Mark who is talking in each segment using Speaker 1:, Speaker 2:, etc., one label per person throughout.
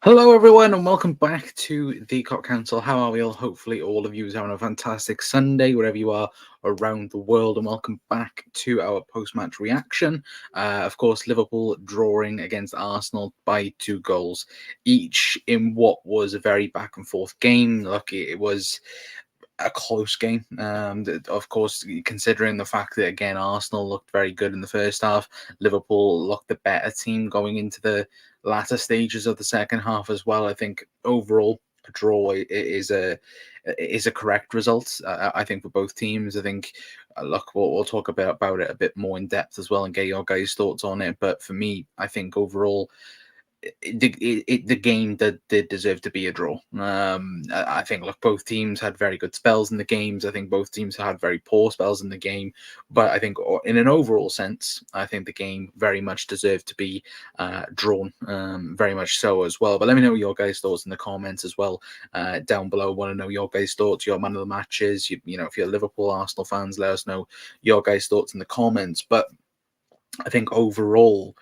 Speaker 1: Hello, everyone, and welcome back to the Cop Council. How are we all? Hopefully, all of you is having a fantastic Sunday, wherever you are around the world. And welcome back to our post-match reaction. Of course, Liverpool drawing against Arsenal by 2 goals each in what was a very back and forth game. Look, it was a close game. Of course, considering the fact that again Arsenal looked very good in the first half, Liverpool looked the better team going into the latter stages of the second half as well. I think overall a draw is a correct result. I think for both teams. I think look, we'll talk about it a bit more in depth as well and get your guys' thoughts on it. But for me, I think overall the game that did deserve to be a draw. I think look, both teams had very good spells in the games. I think both teams had very poor spells in the game, but I think in an overall sense, I think the game very much deserved to be drawn, very much so as well. But let me know your guys' thoughts in the comments as well down below. Want to know your guys' thoughts, your man of the matches. You know, if you're Liverpool, Arsenal fans, let us know your guys' thoughts in the comments. But I think overall,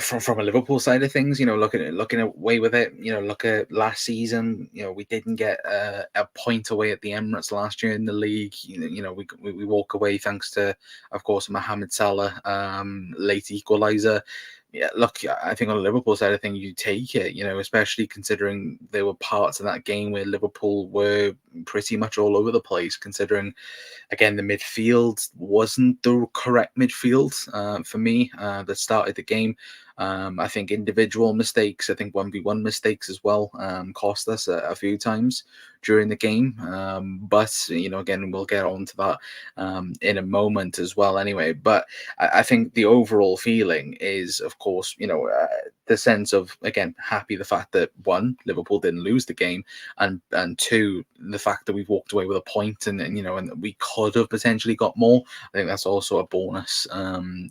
Speaker 1: from a Liverpool side of things, you know, looking away with it, you know, look at last season, you know, we didn't get a point away at the Emirates last year in the league. You know, we walk away thanks to, of course, Mohamed Salah, late equaliser. Yeah, look, I think on the Liverpool side of things, you take it, you know, especially considering there were parts of that game where Liverpool were pretty much all over the place, considering again, the midfield wasn't the correct midfield for me that started the game. I think individual mistakes, I think 1v1 mistakes as well, cost us a few times during the game. But, you know, again, we'll get on to that in a moment as well anyway. But I think the overall feeling is, of course, you know, the sense of, again, happy the fact that, one, Liverpool didn't lose the game, and two, the fact that we've walked away with a point and you know, and we could have potentially got more. I think that's also a bonus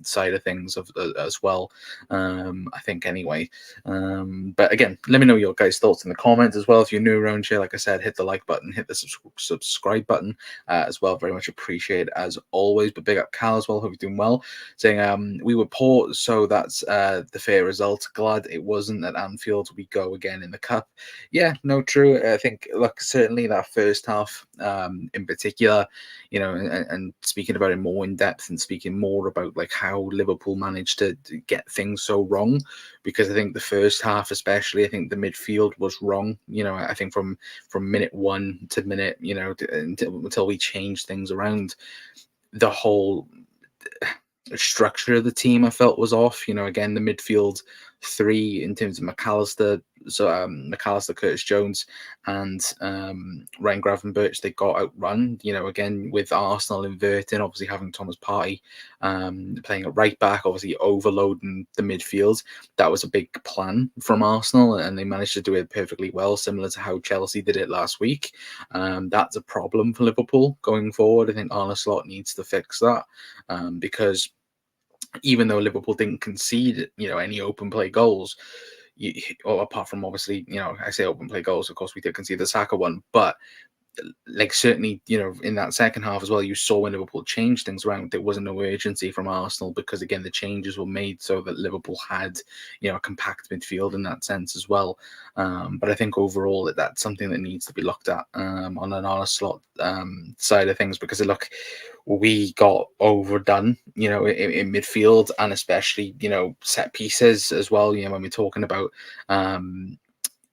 Speaker 1: side of things as well. I think anyway. But again, let me know your guys' thoughts in the comments as well. If you're new around here, like I said, hit the like button, hit the subscribe button as well. Very much appreciated as always. But big up Cal as well. Hope you're doing well. Saying we were poor, so that's the fair result. Glad it wasn't at Anfield. We go again in the cup. Yeah, no, true. I think look, certainly that first half in particular, you know, and speaking about it more in depth and speaking more about like how Liverpool managed to get things so wrong, because I think the first half especially, I think the midfield was wrong. You know, I think from minute one to minute, you know, until we changed things around, the whole structure of the team I felt was off. You know, again, the midfield three in terms of McAllister, so McAllister, Curtis Jones, and Ryan Gravenberch, they got outrun. You know, again with Arsenal inverting, obviously having Thomas Partey playing at right back, obviously overloading the midfield. That was a big plan from Arsenal, and they managed to do it perfectly well, similar to how Chelsea did it last week. That's a problem for Liverpool going forward. I think Arne Slot needs to fix that because even though Liverpool didn't concede, you know, any open play goals, or apart from obviously, you know, I say open play goals, of course we did concede the Saka one, but like certainly, you know, in that second half as well, you saw when Liverpool changed things around, there wasn't no urgency from Arsenal because again the changes were made so that Liverpool had, you know, a compact midfield in that sense as well. But I think overall that's something that needs to be looked at on an Arne Slot side of things, because look, we got overdone, you know, in midfield and especially, you know, set pieces as well. You know, when we're talking about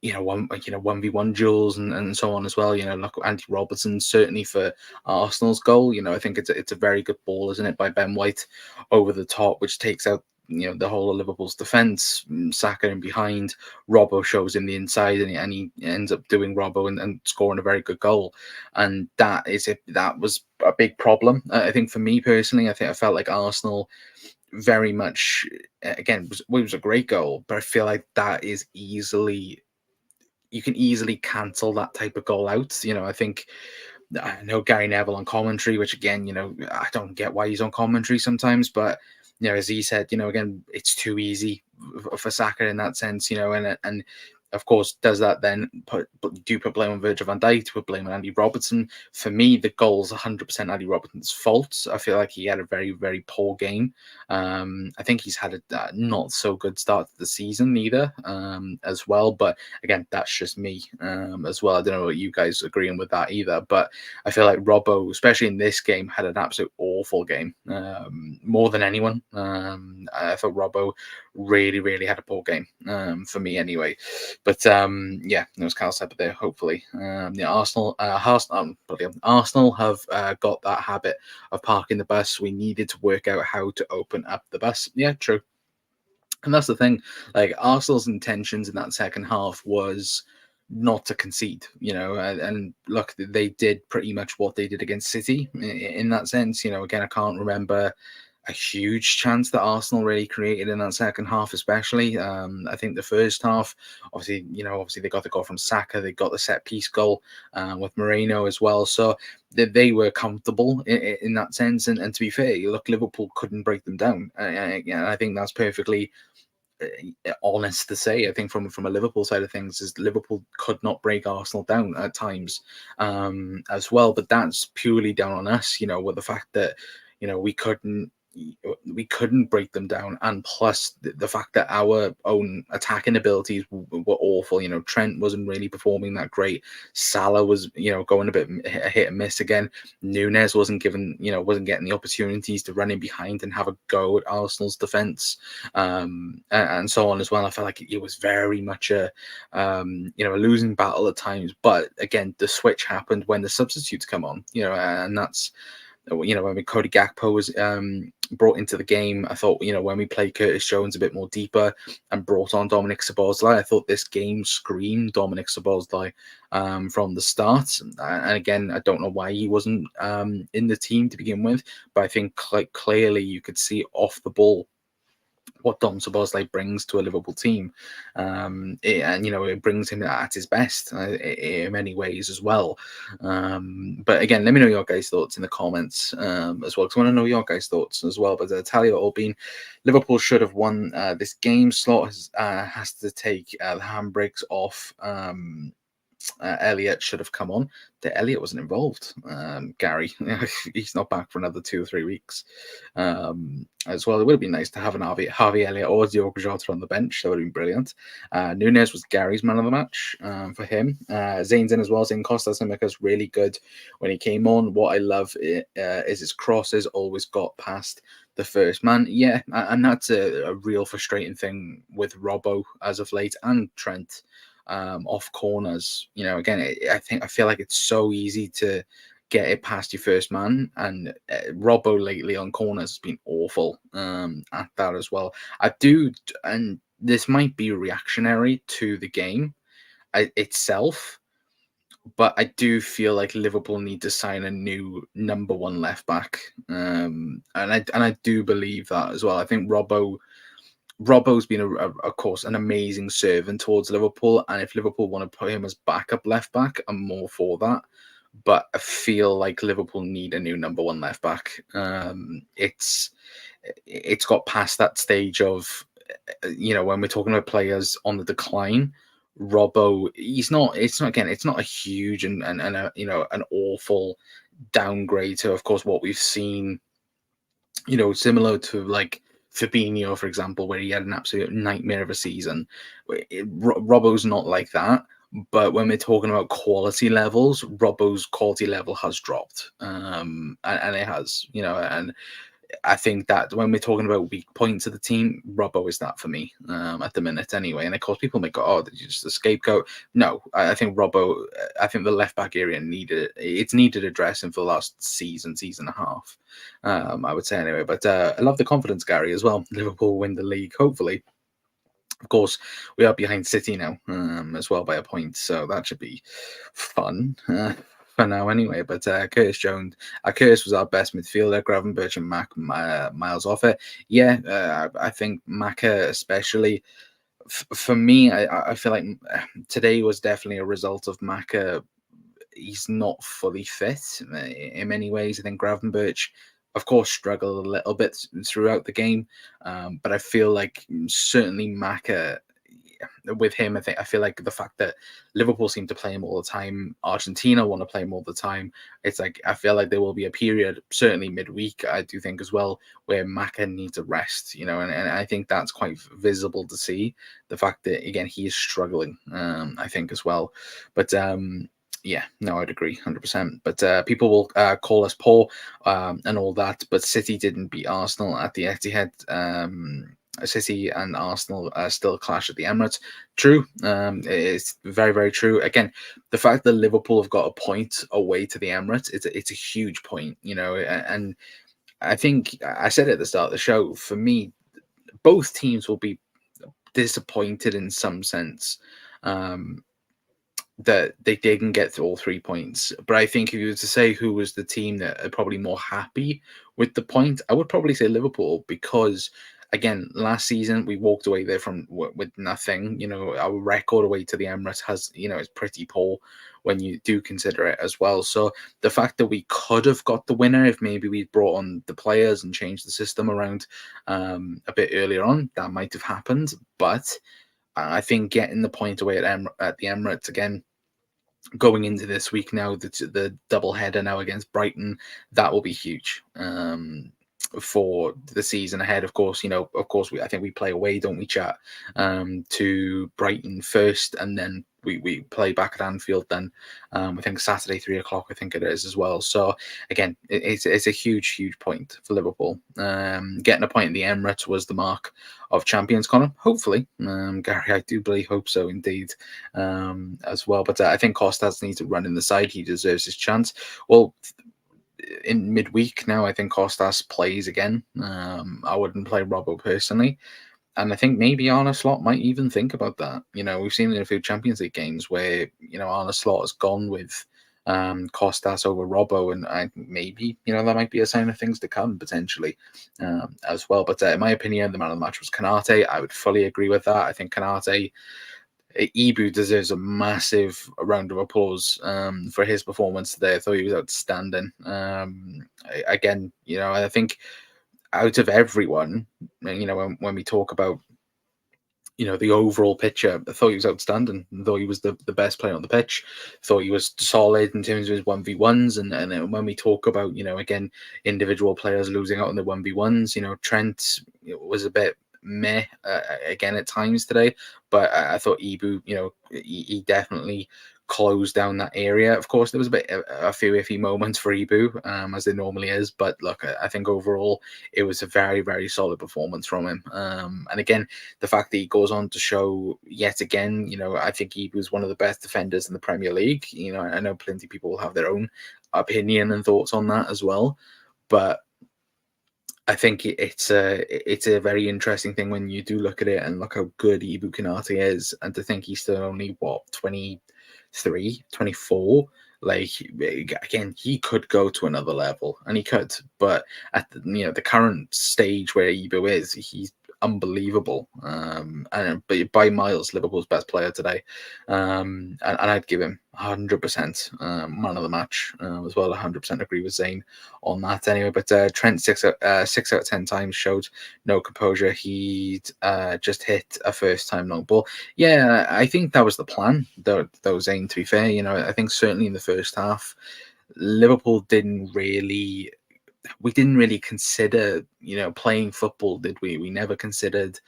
Speaker 1: you know, 1v1 duels and so on as well. You know, look, Andy Robertson certainly for Arsenal's goal. You know, I think it's a very good ball, isn't it, by Ben White over the top, which takes out, you know, the whole of Liverpool's defence. Saka in behind, Robbo shows in the inside, and he ends up doing Robbo and scoring a very good goal. And that was a big problem. I think for me personally, I felt like Arsenal very much, again, it was a great goal, but I feel like that is you can easily cancel that type of goal out. You know, I know Gary Neville on commentary, which again, you know, I don't get why he's on commentary sometimes, but you know, as he said, you know, again, it's too easy for Saka in that sense, you know, and Of course, does that then do you put blame on Virgil van Dijk? Do you put blame on Andy Robertson? For me, the goal's 100% Andy Robertson's fault. I feel like he had a very, very poor game. I think he's had a not so good start to the season either, as well. But again, that's just me, as well. I don't know what you guys agreeing with that either. But I feel like Robbo, especially in this game, had an absolute awful game, more than anyone. I thought Robbo really, really had a poor game, for me anyway. But yeah, it was Carl Sepper there. Hopefully, yeah, Arsenal have got that habit of parking the bus. We needed to work out how to open up the bus. Yeah, true. And that's the thing. Like Arsenal's intentions in that second half was not to concede, and look, they did pretty much what they did against City in that sense. Again, I can't remember a huge chance that Arsenal really created in that second half, especially. I think the first half, obviously they got the goal from Saka, they got the set piece goal with Moreno as well, so they were comfortable in that sense. And to be fair, look, Liverpool couldn't break them down. I think that's perfectly honest to say. I think from a Liverpool side of things, is Liverpool could not break Arsenal down at times, as well. But that's purely down on us, with the fact that we couldn't break them down, and plus the fact that our own attacking abilities were awful. Trent wasn't really performing that great. Salah was going a bit hit and miss again. Nunes wasn't getting the opportunities to run in behind and have a go at Arsenal's defense, and so on as well. I felt like it was very much a losing battle at times. But again, the switch happened when the substitutes come on. And that's when Cody Gakpo was brought into the game. I thought, when we played Curtis Jones a bit more deeper and brought on Dominic Szoboszlai, I thought this game screamed Dominic Szoboszlai from the start. And again, I don't know why he wasn't in the team to begin with, but I think clearly you could see off the ball what Dom Szoboszlai brings to a Liverpool team, and it brings him at his best in many ways as well. But again, let me know your guys' thoughts in the comments as well, because I want to know your guys' thoughts as well. But tell you all, Liverpool should have won this game. Slot has to take the handbrakes off. Elliot should have come on. Elliot wasn't involved. Gary, he's not back for another 2 or 3 weeks. As well, it would have been nice to have an Harvey Elliott or Diogo Jota on the bench. That would have been brilliant. Nunes was Gary's man of the match for him. Zane's in as well. Zane Costa Simica's really good when he came on. What I love is his crosses always got past the first man. Yeah, and that's a real frustrating thing with Robbo as of late, and Trent. Off corners, again, I feel like it's so easy to get it past your first man, and Robbo lately on corners has been awful at that as well. I do, and this might be reactionary to the game itself, but I do feel like Liverpool need to sign a new number one left back, and I do believe that as well. I think Robbo's been, of course, an amazing servant towards Liverpool, and if Liverpool want to put him as backup left back, I'm more for that. But I feel like Liverpool need a new number one left back. It's got past that stage of, when we're talking about players on the decline. Robbo, he's not. It's not, again. It's not a huge and a, an awful downgrade to, of course, what we've seen, similar to like Fabinho, for example, where he had an absolute nightmare of a season. Robbo's not like that. But when we're talking about quality levels, Robbo's quality level has dropped, and it has, and I think that when we're talking about weak points of the team, Robbo is that for me at the minute anyway. And of course, people may go, "Oh, did you just a scapegoat?" No, I think Robbo. I think the left back area needed addressing for the last season and a half. I would say anyway. But I love the confidence, Gary, as well. Liverpool win the league, hopefully. Of course, we are behind City now as well by a point, so that should be fun for now anyway. But Curtis was our best midfielder. Gravenberch and Mac miles off it. Yeah, I think Maka especially. For me, I feel like today was definitely a result of Maka. He's not fully fit in many ways. I think Gravenberch, of course, struggled a little bit throughout the game, but I feel like certainly Maka with him, I feel like the fact that Liverpool seem to play him all the time, Argentina want to play him all the time. It's like I feel like there will be a period, certainly midweek, I do think as well, where Maka needs a rest, and I think that's quite visible to see the fact that again he is struggling. I think as well, but yeah, no, I'd agree 100%. But people will call us poor and all that. But City didn't beat Arsenal at the Etihad. City and Arsenal still clash at the Emirates. True. It's very, very true. Again, the fact that Liverpool have got a point away to the Emirates, it's a huge point, and I think I said at the start of the show, for me, both teams will be disappointed in some sense. That they didn't get to all 3 points. But I think if you were to say who was the team that are probably more happy with the point, I would probably say Liverpool because, again, last season we walked away there from with nothing. Our record away to the Emirates has, is pretty poor when you do consider it as well. So the fact that we could have got the winner if maybe we brought on the players and changed the system around a bit earlier on, that might have happened. But I think getting the point away at the Emirates again, going into this week now, the double header now against Brighton, that will be huge for the season ahead. Of course, I think we play away, don't we, chat, to Brighton first, and then we play back at Anfield then. I think Saturday 3 o'clock, I think it is as well. So again, it's a huge point for Liverpool. Getting a point in the Emirates was the mark of champions, Connor. Hopefully, Gary, I do believe, hope so indeed, as well. But I think Costas needs to run in the side. He deserves his chance. Well, in midweek now, I think Costas plays again. I wouldn't play Robbo personally. And I think maybe Arne Slot might even think about that. We've seen in a few Champions League games where, Arne Slot has gone with Costas over Robbo, and maybe, that might be a sign of things to come potentially as well. But in my opinion, the man of the match was Kanate. I would fully agree with that. I think Kanate, Ibu deserves a massive round of applause for his performance today. I thought he was outstanding. Again, I think out of everyone, when we talk about, the overall picture, I thought he was outstanding. I thought he was the best player on the pitch. I thought he was solid in terms of his 1v1s. And when we talk about, again, individual players losing out on the 1v1s, Trent was a bit meh again at times today. But I thought Ibu, he definitely closed down that area. Of course, there was a few iffy moments for Ibu, as there normally is. But look, I think overall it was a very, very solid performance from him. And again, the fact that he goes on to show yet again, I think Ibu was one of the best defenders in the Premier League. I know plenty of people will have their own opinion and thoughts on that as well. But I think it's a very interesting thing when you do look at it and look how good Ibu Konate is, and to think he's still only 23, 24. Like, again, he could go to another level, and he could. But at the current stage where Ibu is, he's unbelievable. And by miles, Liverpool's best player today. And I'd give him 100% man of the match as well. 100% agree with Zane on that anyway. But Trent 6 out of 10 times showed no composure. He'd just hit a first time long ball. Yeah, I think that was the plan, though Zane, to be fair. I think certainly in the first half, Liverpool didn't really consider, playing football, did we? We never considered,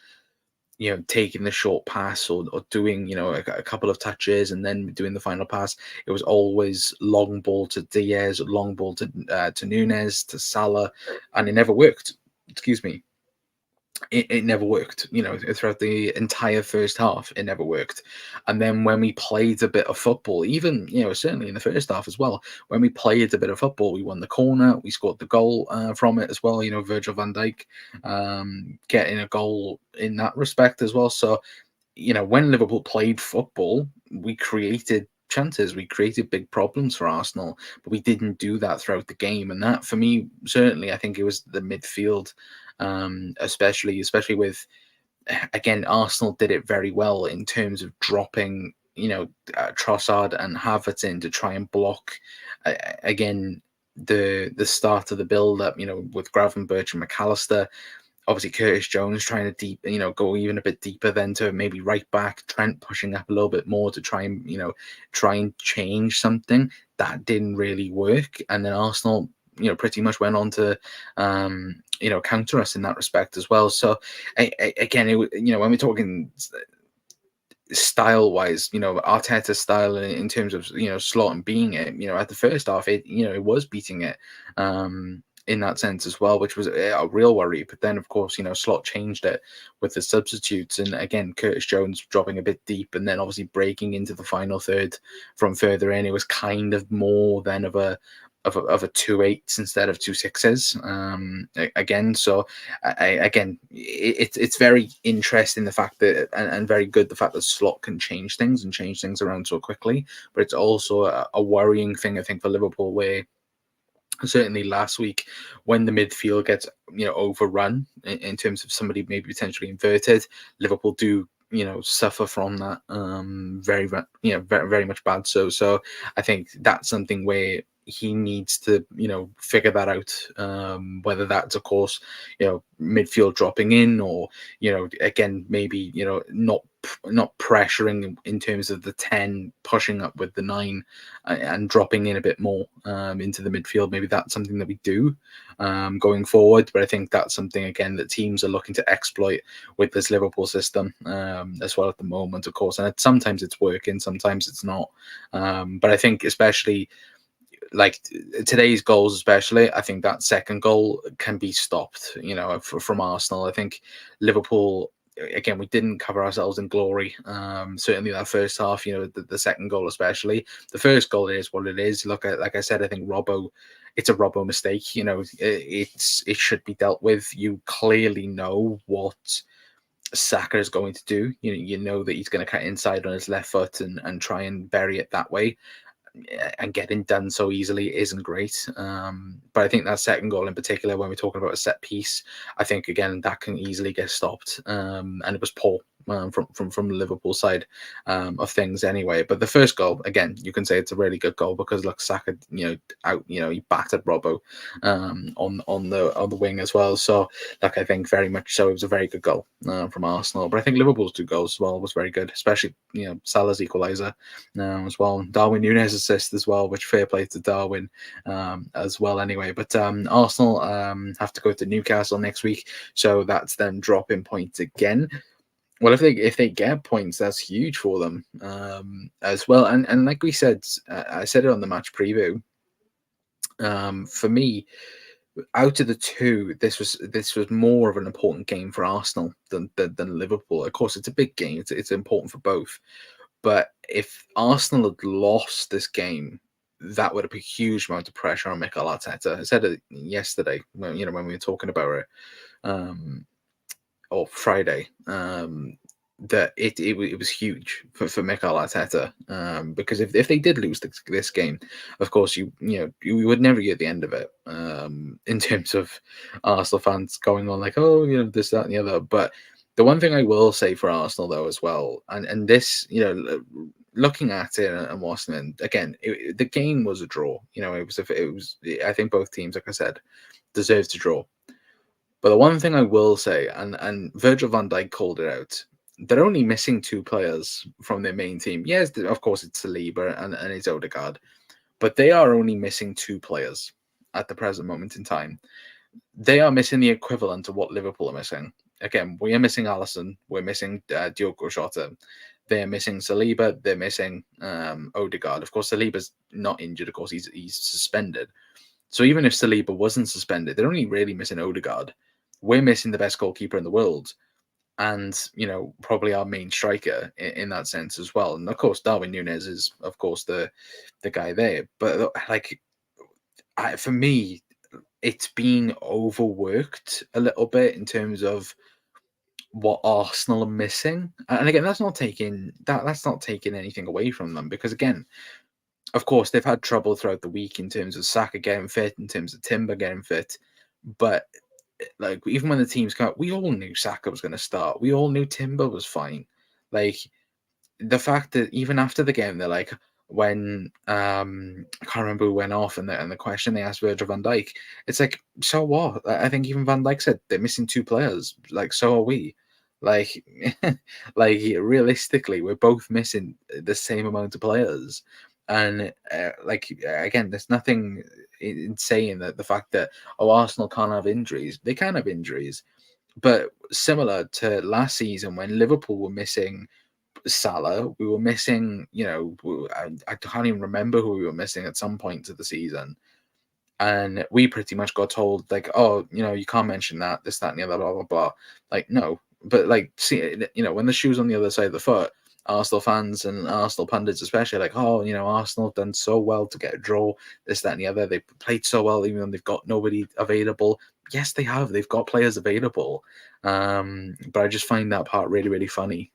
Speaker 1: taking the short pass or doing, a couple of touches and then doing the final pass. It was always long ball to Diaz, long ball to Nunes, to Salah, and it never worked. Excuse me. It never worked, throughout the entire first half. It never worked. And then when we played a bit of football, even, certainly in the first half as well, when we played a bit of football, we won the corner, we scored the goal from it as well. Virgil van Dijk getting a goal in that respect as well. So, when Liverpool played football, we created chances, we created big problems for Arsenal, but we didn't do that throughout the game. And that, for me, certainly, I think it was the midfield, especially with, again, Arsenal did it very well in terms of dropping, Trossard and Havertz in to try and block, again, the start of the build up, with Gravenberch and McAllister. obviously Curtis Jones trying to go even a bit deeper then to maybe right back, Trent pushing up a little bit more to try and try and change something. That didn't really work, and then Arsenal pretty much went on to counter us in that respect as well. So again, when we're talking style wise, Arteta's style in terms of Slot and being it, at the first half it was beating it in that sense as well, which was a real worry. But then of course Slot changed it with the substitutes, and again Curtis Jones dropping a bit deep, and then obviously breaking into the final third from further in. It was kind of more than of a 2-8s instead of 2-6s again. So again, it's very interesting the fact that and very good the fact that Slot can change things and change things around so quickly. But it's also a worrying thing, I think, for Liverpool, where certainly last week when the midfield gets overrun in terms of somebody maybe potentially inverted, Liverpool do suffer from that very very much bad. So I think that's something where he needs to figure that out, whether that's of course midfield dropping in, or again maybe not pressuring in terms of the 10 pushing up with the 9 and dropping in a bit more into the midfield. Maybe that's something that we do going forward, but I think that's something again that teams are looking to exploit with this Liverpool system as well at the moment, of course. And sometimes it's working, sometimes it's not, but I think especially like today's goals, especially, I think that second goal can be stopped, from Arsenal. I think Liverpool, again, we didn't cover ourselves in glory. Certainly that first half, the second goal, especially. The first goal is what it is. Look, like I said, I think it's a Robbo mistake. It should be dealt with. You clearly know what Saka is going to do. You know that he's going to cut inside on his left foot and try and bury it that way, and getting done so easily isn't great. But I think that second goal in particular, when we're talking about a set piece, I think again that can easily get stopped. And it was poor from the Liverpool side of things anyway. But the first goal, again, you can say it's a really good goal because look, Saka, he battered Robbo on the wing as well. So like I think very much so it was a very good goal from Arsenal. But I think Liverpool's 2 goals as well was very good, especially Salah's equaliser as well. Darwin Núñez assist as well, which fair play to Darwin as well anyway. But Arsenal have to go to Newcastle next week, so that's them dropping points again. Well, if they get points, that's huge for them as well. And like we said, I said it on the match preview. For me, out of the 2, this was more of an important game for Arsenal than Liverpool. Of course, it's a big game. It's important for both. But if Arsenal had lost this game, that would have put a huge amount of pressure on Mikel Arteta. I said it yesterday when we were talking about it. Or Friday, that it was huge for Mikel Arteta, because if they did lose this game, of course you would never get the end of it, in terms of Arsenal fans going on like, oh, this, that, and the other. But the one thing I will say for Arsenal though as well, and this, looking at it and watching it again, the game was a draw. It was I think both teams, like I said, deserved to draw. But the one thing I will say, and Virgil van Dijk called it out, they're only missing 2 players from their main team. Yes, of course it's Saliba and it's Odegaard, but they are only missing 2 players at the present moment in time. They are missing the equivalent of what Liverpool are missing. Again, we are missing Alisson, we're missing Diogo Jota, they're missing Saliba, they're missing Odegaard. Of course, Saliba's not injured. Of course, he's suspended. So even if Saliba wasn't suspended, they're only really missing Odegaard. We're missing the best goalkeeper in the world, and probably our main striker in that sense as well. And of course, Darwin Núñez is of course the guy there. But like, for me, it's been overworked a little bit in terms of what Arsenal are missing. And again, that's not taking anything away from them, because again, of course, they've had trouble throughout the week in terms of Saka getting fit, in terms of Timber getting fit. But like, even when the teams come out, we all knew Saka was going to start. We all knew Timber was fine. Like, the fact that even after the game, they're like, when I can't remember who went off and the question they asked Virgil van Dijk, it's like, so what? I think even Van Dijk said they're missing two players. Like, so are we. Like, like realistically, we're both missing the same amount of players, and like again, there's nothing in saying that the fact that Arsenal can't have injuries. They can have injuries, but similar to last season when Liverpool were missing Salah, we were missing, I can't even remember who we were missing at some point of the season. And we pretty much got told, like, oh, you can't mention that, this, that, and the other, blah, blah, blah. Like, no. But, like, see, when the shoe's on the other side of the foot, Arsenal fans and Arsenal pundits especially, like, oh, Arsenal have done so well to get a draw, this, that, and the other. They've played so well, even though they've got nobody available. Yes, they have. They've got players available. But I just find that part really, really funny.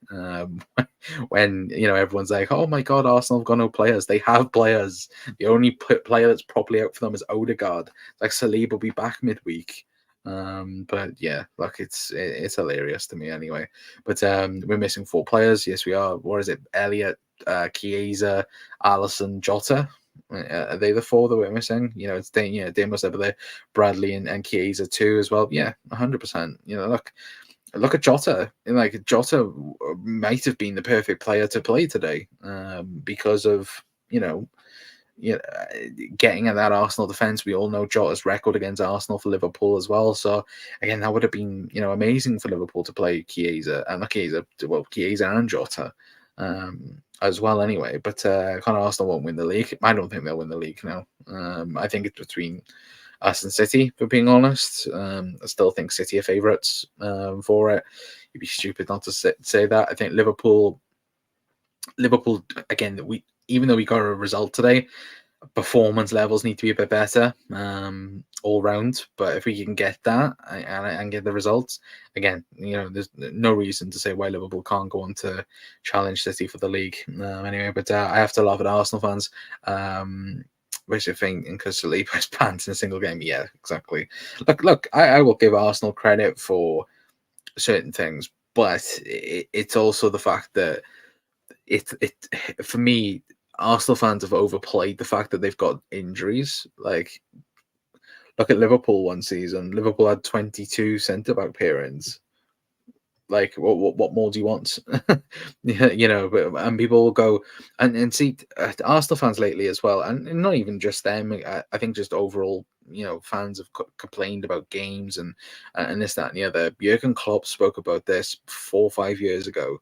Speaker 1: When, everyone's like, oh my God, Arsenal have got no players. They have players. The only player that's properly out for them is Odegaard. Like, Saliba will be back midweek. But yeah, like it's hilarious to me anyway. But we're missing four players. Yes, we are. What is it? Elliot, Chiesa, Alisson, Jota. Are they the four that we're missing? It's Demos over there, Bradley and Chiesa too as well. Yeah, 100%. Look at Jota. Like, Jota might have been the perfect player to play today, because of getting at that Arsenal defense. We all know Jota's record against Arsenal for Liverpool as well. So again, that would have been amazing for Liverpool to play Chiesa and Chiesa and Jota as well. Anyway, but kind of Arsenal won't win the league. I don't think they'll win the league now. I think it's between us and City, for being honest. I still think City are favourites for it. You'd be stupid not to say that. I think Liverpool again. Even though we got a result today, performance levels need to be a bit better all round. But if we can get that and get the results, again, there's no reason to say why Liverpool can't go on to challenge City for the league. Anyway, but I have to laugh at Arsenal fans. Which I think because Saliba's pants in a single game. Yeah, exactly. Look, I will give Arsenal credit for certain things, but it's also the fact that it for me, Arsenal fans have overplayed the fact that they've got injuries. Like, look at Liverpool one season. Liverpool had 22 centre back pairings. Like, what more do you want? But and people will go and see Arsenal fans lately as well, and not even just them. I think just overall, fans have complained about games and this, that, and the other. Jurgen Klopp spoke about this 4 or 5 years ago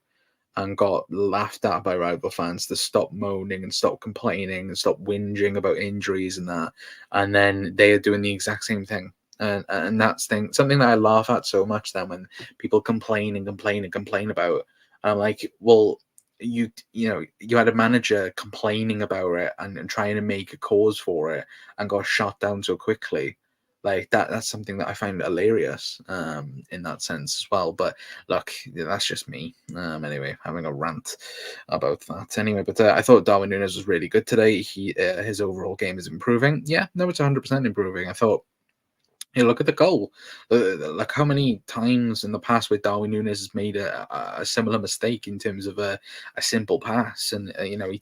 Speaker 1: and got laughed at by rival fans to stop moaning and stop complaining and stop whinging about injuries and that. And then they are doing the exact same thing. And that's something that I laugh at so much then when people complain and complain and complain about. I'm like, well, you had a manager complaining about it and trying to make a cause for it and got shot down so quickly. Like, that's something that I find hilarious in that sense as well. But look, that's just me. Anyway, having a rant about that. Anyway, but I thought Darwin Núñez was really good today. His overall game is improving. Yeah, no, it's 100% improving. I thought, look at the goal. Like, how many times in the past where Darwin Núñez has made a similar mistake in terms of a simple pass, and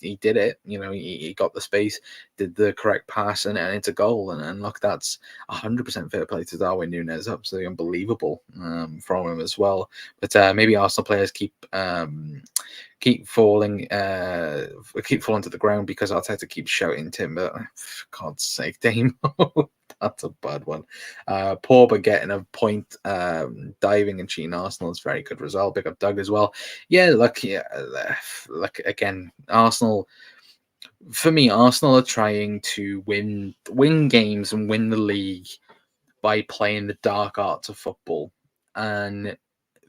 Speaker 1: he did it. He got the space, did the correct pass, and it's a goal. And look, that's 100% fair play to Darwin Núñez. Absolutely unbelievable from him as well. But maybe Arsenal players keep falling to the ground because Arteta keeps shouting to him. But for God's sake, Damo. That's a bad one. Pogba getting a point, diving and cheating Arsenal is a very good result. Big up Doug as well. Yeah, look, again, Arsenal. For me, Arsenal are trying to win games and win the league by playing the dark arts of football, and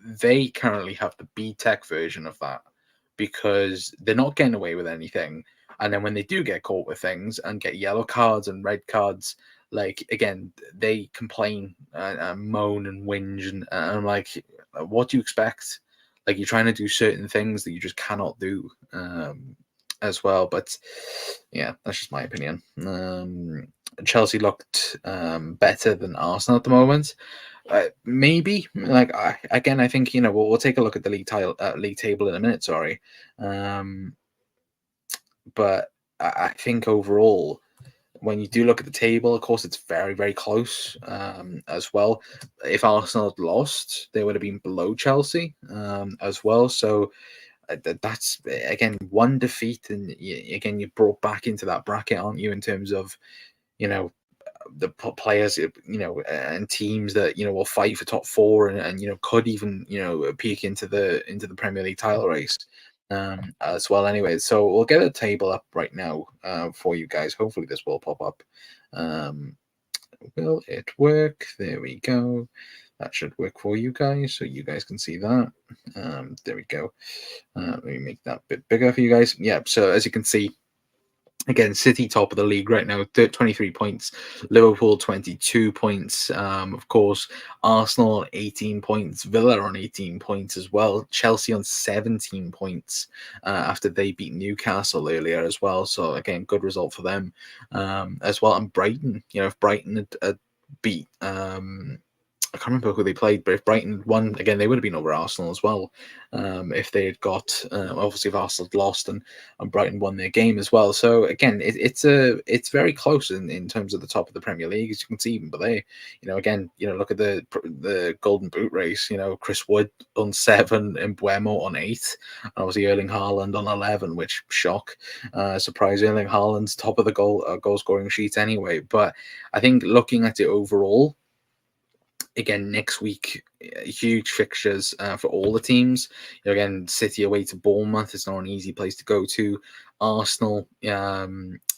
Speaker 1: they currently have the B-Tech version of that because they're not getting away with anything. And then when they do get caught with things and get yellow cards and red cards, like, again, they complain and moan and whinge. And I'm like, what do you expect? Like, you're trying to do certain things that you just cannot do as well. But yeah, that's just my opinion. Chelsea looked better than Arsenal at the moment. Maybe, like, again, I think we'll take a look at the league table in a minute. Sorry, but I think overall, when you do look at the table, of course, it's very, very close as well. If Arsenal had lost, they would have been below Chelsea as well. So that's, again, one defeat. And again, you're brought back into that bracket, aren't you, in terms of, you know, the players, and teams that will fight for top four and could even peek into the Premier League title race as well. Anyway, so we'll get a table up right now for you guys. Hopefully, this will pop up. Um, will it work? There we go. That should work for you guys, so you guys can see that. There we go. Let me make that a bit bigger for you guys. Yeah. So as you can see, again, City top of the league right now, 23 points. Liverpool 22 points. Of course, Arsenal on 18 points. Villa on 18 points as well. Chelsea on 17 points after they beat Newcastle earlier as well. So again, good result for them as well. And Brighton, if Brighton had beat I can't remember who they played, but if Brighton won again, they would have been over Arsenal as well. If they had got obviously if Arsenal had lost and Brighton won their game as well. So again, it's very close in terms of the top of the Premier League, as you can see. Even but they, again, look at the Golden Boot race. Chris Wood on 7 and Buemo on 8, and obviously Erling Haaland on 11, which shock, surprise. Erling Haaland's top of the goal scoring sheet anyway. But I think looking at it overall, again, next week, huge fixtures for all the teams. Again, City away to Bournemouth. It's not an easy place to go to. Arsenal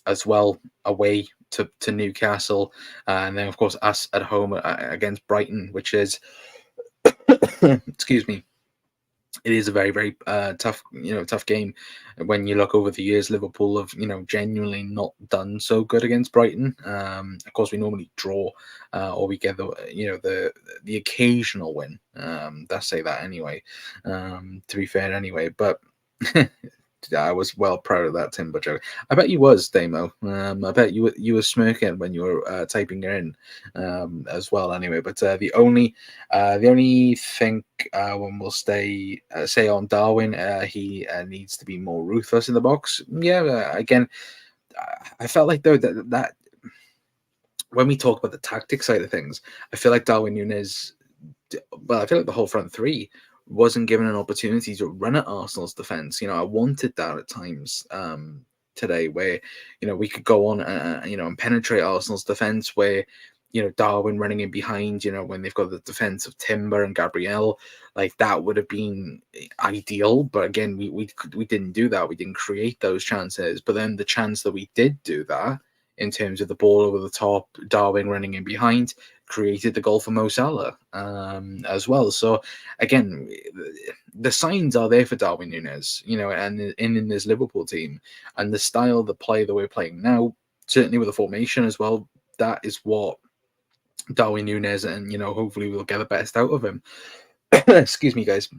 Speaker 1: as well, away to Newcastle. And then, of course, us at home against Brighton, which is, excuse me, it is a very, very tough game. When you look over the years, Liverpool have genuinely not done so good against Brighton. Of course, we normally draw, or we get the occasional win. Let's say that anyway. To be fair, anyway, but. I was well proud of that Timber joke. I bet you was, Damo. I bet you were smirking when you were typing it in as well. Anyway, but the only thing when we'll say on Darwin, he needs to be more ruthless in the box. Yeah, again, I felt like though that when we talk about the tactic side of things, I feel like Darwin Núñez. Well, I feel like the whole front three wasn't given an opportunity to run at Arsenal's defense. I wanted that at times today, where we could go on and penetrate Arsenal's defense, where Darwin running in behind, when they've got the defense of Timber and Gabriel, like that would have been ideal. But again, we didn't do that. We didn't create those chances. But then the chance that we did do that, in terms of the ball over the top, Darwin running in behind, created the goal for Mo Salah as well. So again, the signs are there for Darwin Núñez, and in this Liverpool team, and the style, the play that we're playing now, certainly with the formation as well, that is what Darwin Núñez, and hopefully we'll get the best out of him. Excuse me, guys.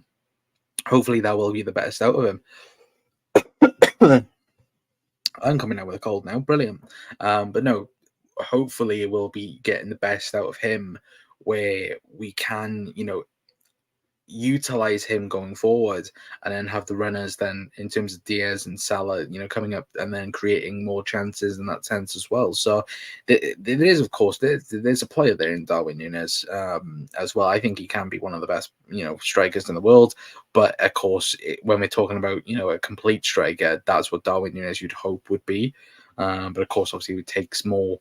Speaker 1: Hopefully that will be the best out of him. I'm coming out with a cold now. Brilliant. But no, hopefully we'll be getting the best out of him, where we can, utilize him going forward, and then have the runners then in terms of Diaz and Salah, coming up and then creating more chances in that sense as well. So there is, of course, there's a player there in Darwin Núñez as well. I think he can be one of the best, strikers in the world. But of course, when we're talking about, a complete striker, that's what Darwin Núñez you'd hope would be. But of course, obviously, it takes more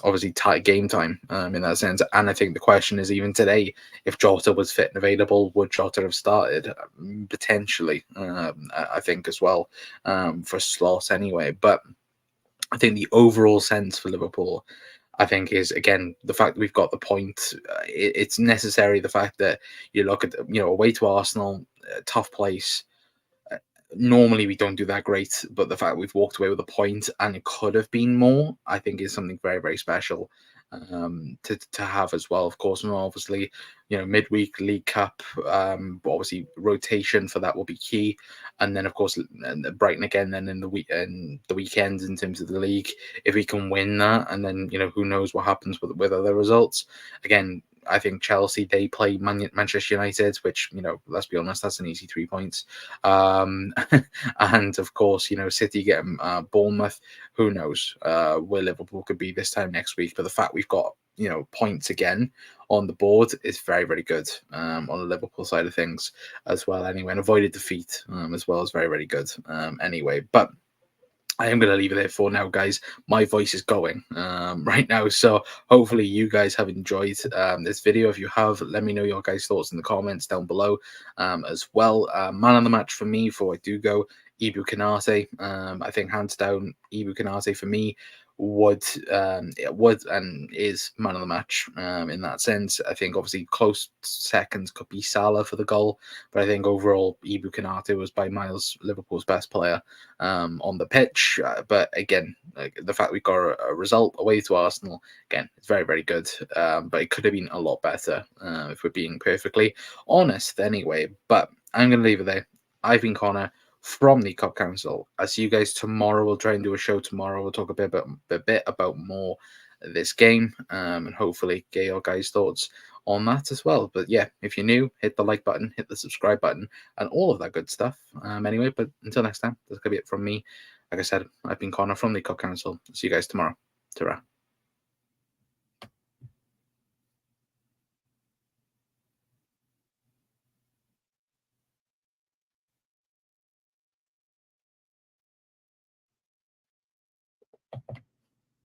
Speaker 1: obviously tight game time in that sense. And I think the question is, even today, if Jota was fit and available, would Jota have started? Potentially, I think as well, for slots anyway. But I think the overall sense for Liverpool, I think, is, again, the fact that we've got the point. It's necessary, the fact that you look at, away to Arsenal, tough place. Normally we don't do that great, but the fact we've walked away with a point and it could have been more, I think, is something very, very special to have as well. Of course, and obviously, midweek League Cup, but obviously rotation for that will be key. And then, of course, Brighton again. Then in the weekends in terms of the league, if we can win that, and then who knows what happens with other results. Again, I think Chelsea, they play Manchester United, which, let's be honest, that's an easy 3 points. And of course, City getting Bournemouth. Who knows where Liverpool could be this time next week? But the fact we've got points again on the board is very, very good on the Liverpool side of things as well. Anyway, and avoided defeat as well is very, very good. Anyway, but I am going to leave it there for now, guys. My voice is going right now. So hopefully you guys have enjoyed this video. If you have, let me know your guys' thoughts in the comments down below as well. Man of the match for me, before I do go, Ibu Kanate. I think hands down, Ibu Kanate for me would and is man of the match in that sense. I think obviously close seconds could be Salah for the goal, but I think overall Ibu Kanate was by miles Liverpool's best player on the pitch. But again, the fact we got a result away to Arsenal, again, it's very, very good. But it could have been a lot better if we're being perfectly honest anyway. But I'm going to leave it there. I've been Connor from the Cop Council. I'll see you guys tomorrow. We'll try and do a show tomorrow. We'll talk a bit about more this game and hopefully get your guys' thoughts on that as well. But yeah, if you're new, hit the like button, hit the subscribe button, and all of that good stuff. Anyway, but until next time, that's going to be it from me. Like I said, I've been Connor from the Cop Council. See you guys tomorrow. Ta-ra.